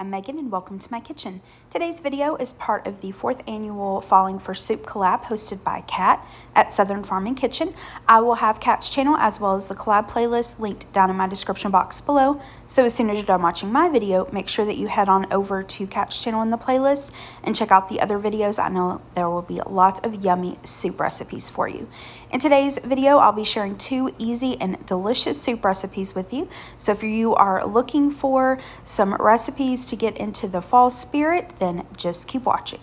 I'm Megan and welcome to my kitchen. Today's video is part of the 4th annual Falling for Soup collab hosted by Kat at Southern Farming Kitchen. I will have Kat's channel as well as the collab playlist linked down in my description box below. So as soon as you're done watching my video, make sure that you head on over to Kat's channel in the playlist and check out the other videos. I know there will be lots of yummy soup recipes for you. In today's video, I'll be sharing 2 easy and delicious soup recipes with you. So if you are looking for some recipes to get into the fall spirit, then just keep watching.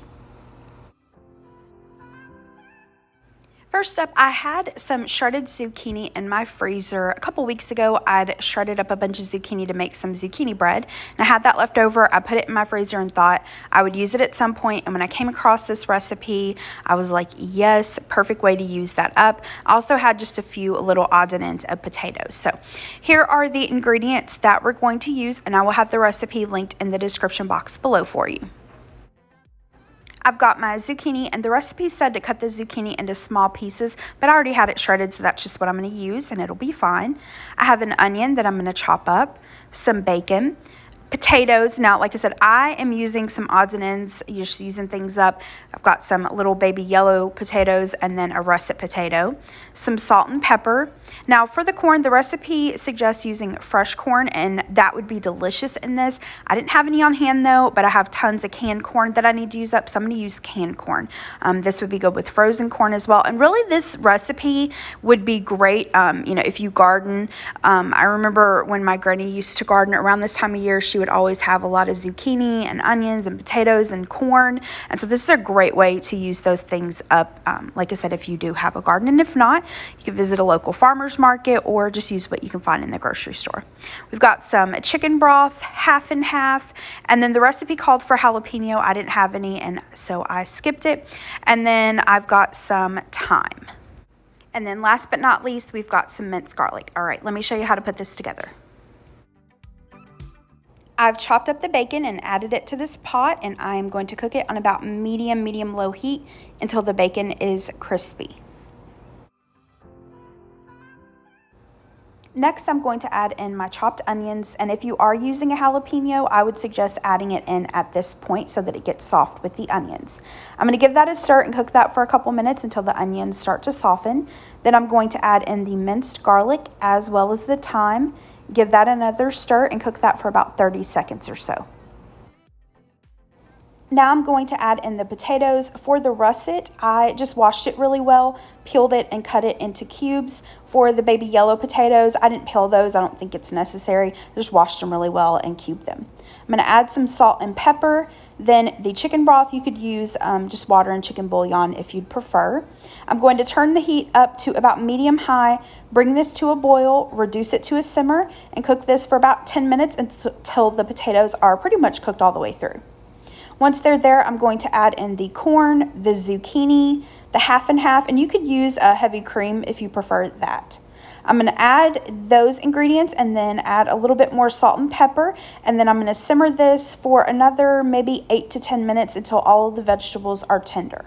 First up, I had some shredded zucchini in my freezer. A couple weeks ago, I'd shredded up a bunch of zucchini to make some zucchini bread. And I had that left over. I put it in my freezer and thought I would use it at some point. And when I came across this recipe, I was like, yes, perfect way to use that up. I also had just a few little odds and ends of potatoes. So here are the ingredients that we're going to use, and I will have the recipe linked in the description box below for you. I've got my zucchini, and the recipe said to cut the zucchini into small pieces, but I already had it shredded, so that's just what I'm going to use, and it'll be fine. I have an onion that I'm going to chop up, some bacon, potatoes. Now, like I said, I am using some odds and ends, just using things up. I've got some little baby yellow potatoes and then a russet potato, some salt and pepper. Now, for the corn, the recipe suggests using fresh corn, and that would be delicious in this. I didn't have any on hand though, but I have tons of canned corn that I need to use up, so I'm going to use canned corn. This would be good with frozen corn as well. And really, this recipe would be great, if you garden. I remember when my granny used to garden around this time of year, she would always have a lot of zucchini and onions and potatoes and corn, and so this is a great way to use those things up, like I said, if you do have a garden. And if not, you can visit a local farmer's market or just use what you can find in the grocery store. We've got some chicken broth, half and half, and then the recipe called for jalapeno. I didn't have any, and so I skipped it. And then I've got some thyme, and then last but not least, we've got some minced garlic. All right, let me show you how to put this together. I've chopped up the bacon and added it to this pot, and I am going to cook it on about medium-low heat until the bacon is crispy. Next, I'm going to add in my chopped onions, and if you are using a jalapeno, I would suggest adding it in at this point so that it gets soft with the onions. I'm going to give that a stir and cook that for a couple minutes until the onions start to soften. Then I'm going to add in the minced garlic as well as the thyme. Give that another stir and cook that for about 30 seconds or so. Now I'm going to add in the potatoes. For the russet, I just washed it really well, peeled it, and cut it into cubes. For the baby yellow potatoes, I didn't peel those. I don't think it's necessary. I just washed them really well and cubed them. I'm going to add some salt and pepper. Then the chicken broth, you could use just water and chicken bouillon if you'd prefer. I'm going to turn the heat up to about medium-high, bring this to a boil, reduce it to a simmer, and cook this for about 10 minutes until the potatoes are pretty much cooked all the way through. Once they're there, I'm going to add in the corn, the zucchini, the half and half, and you could use a heavy cream if you prefer that. I'm going to add those ingredients and then add a little bit more salt and pepper, and then I'm going to simmer this for another maybe 8 to 10 minutes until all of the vegetables are tender.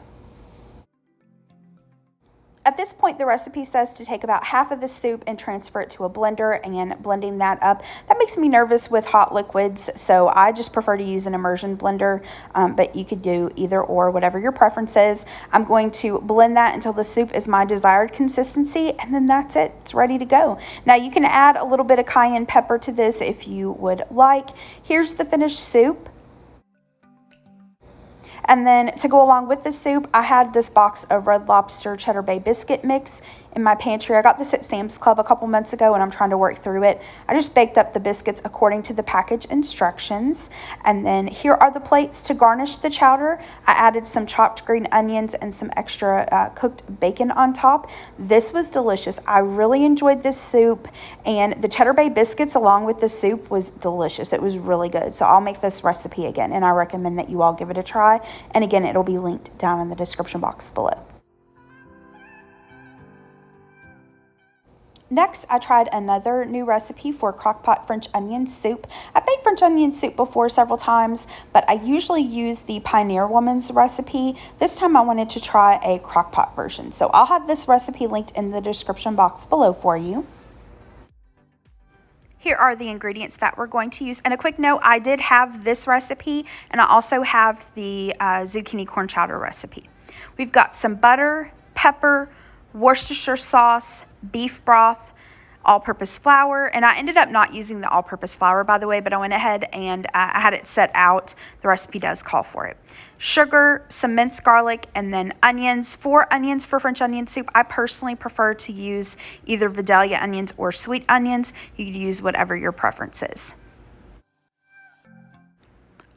At this point, the recipe says to take about half of the soup and transfer it to a blender and blending that up. That makes me nervous with hot liquids, so I just prefer to use an immersion blender, but you could do either or, whatever your preference is. I'm going to blend that until the soup is my desired consistency, and then that's it. It's ready to go. Now, you can add a little bit of cayenne pepper to this if you would like. Here's the finished soup. And then to go along with the soup, I had this box of Red Lobster Cheddar Bay biscuit mix in my pantry. I got this at Sam's Club a couple months ago, and I'm trying to work through it. I just baked up the biscuits according to the package instructions. And then here are the plates to garnish the chowder. I added some chopped green onions and some extra cooked bacon on top. This was delicious. I really enjoyed this soup, and the Cheddar Bay biscuits along with the soup was delicious. It was really good. So I'll make this recipe again, and I recommend that you all give it a try. And again, it'll be linked down in the description box below. Next, I tried another new recipe for Crockpot French onion soup. I've made French onion soup before several times, but I usually use the Pioneer Woman's recipe. This time I wanted to try a Crockpot version. So I'll have this recipe linked in the description box below for you. Here are the ingredients that we're going to use. And a quick note, I did have this recipe, and I also have the zucchini corn chowder recipe. We've got some butter, pepper, Worcestershire sauce, beef broth, all-purpose flour, and I ended up not using the all-purpose flour, by the way, but I went ahead and I had it set out. The recipe does call for it. Sugar, some minced garlic, and then onions. 4 onions for French onion soup. I personally prefer to use either Vidalia onions or sweet onions. You could use whatever your preference is.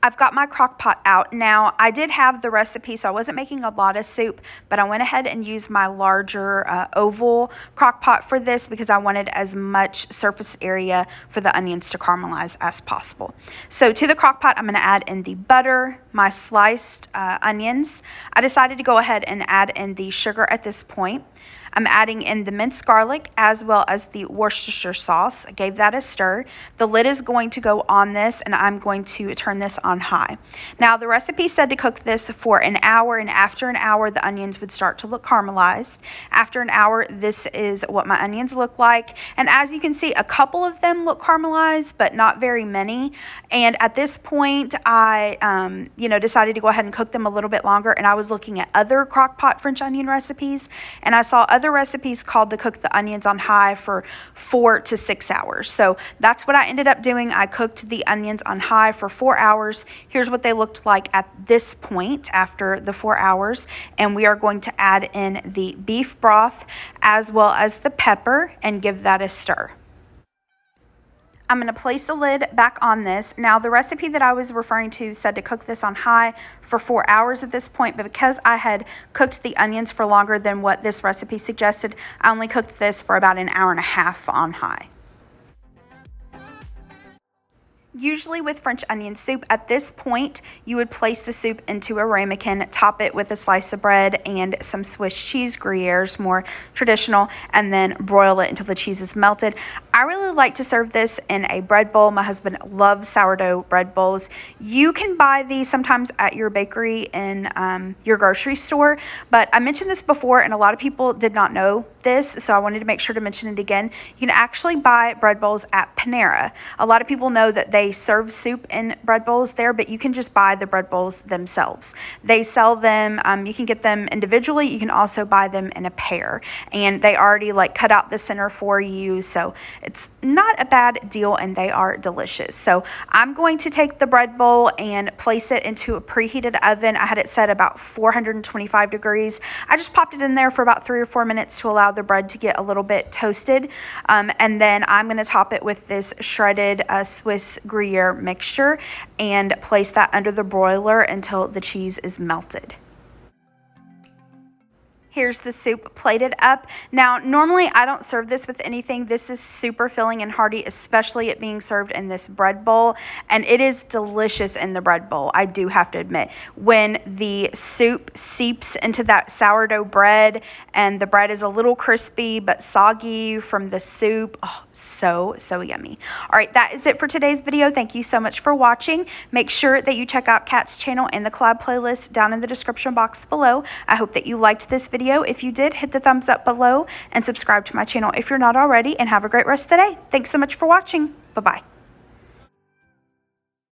I've got my crock pot out. Now, I did have the recipe, so I wasn't making a lot of soup, but I went ahead and used my larger oval crock pot for this because I wanted as much surface area for the onions to caramelize as possible. So to the crock pot, I'm going to add in the butter, my sliced onions. I decided to go ahead and add in the sugar at this point. I'm adding in the minced garlic as well as the Worcestershire sauce. I gave that a stir. The lid is going to go on this, and I'm going to turn this on high. Now, the recipe said to cook this for an hour, and after an hour, the onions would start to look caramelized. After an hour, this is what my onions look like. And as you can see, a couple of them look caramelized, but not very many. And at this point, I decided to go ahead and cook them a little bit longer, and I was looking at other crock pot French onion recipes, and I saw other recipes called to cook the onions on high for 4 to 6 hours. So that's what I ended up doing. I cooked the onions on high for 4 hours. Here's what they looked like at this point after the 4 hours. And we are going to add in the beef broth as well as the pepper and give that a stir. I'm going to place the lid back on this. Now, the recipe that I was referring to said to cook this on high for 4 hours at this point, but because I had cooked the onions for longer than what this recipe suggested, I only cooked this for about an hour and a half on high. Usually with French onion soup, at this point, you would place the soup into a ramekin, top it with a slice of bread and some Swiss cheese Gruyere's, more traditional, and then broil it until the cheese is melted. I really like to serve this in a bread bowl. My husband loves sourdough bread bowls. You can buy these sometimes at your bakery in your grocery store, but I mentioned this before and a lot of people did not know this, so I wanted to make sure to mention it again. You can actually buy bread bowls at Panera. A lot of people know that they serve soup in bread bowls there, but you can just buy the bread bowls themselves. They sell them, you can get them individually, you can also buy them in a pair, and they already like cut out the center for you, so it's not a bad deal and they are delicious. So I'm going to take the bread bowl and place it into a preheated oven. I had it set about 425 degrees. I just popped it in there for about 3 or 4 minutes to allow the bread to get a little bit toasted, and then I'm going to top it with this shredded Swiss Gruyere mixture and place that under the broiler until the cheese is melted. Here's the soup plated up. Now, normally I don't serve this with anything. This is super filling and hearty, especially it being served in this bread bowl. And it is delicious in the bread bowl, I do have to admit. When the soup seeps into that sourdough bread and the bread is a little crispy but soggy from the soup, oh, so yummy. All right, that is it for today's video. Thank you so much for watching. Make sure that you check out Kat's channel and the collab playlist down in the description box below. I hope that you liked this video. If you did, hit the thumbs up below and subscribe to my channel if you're not already, and have a great rest of the day. Thanks so much for watching. Bye-bye.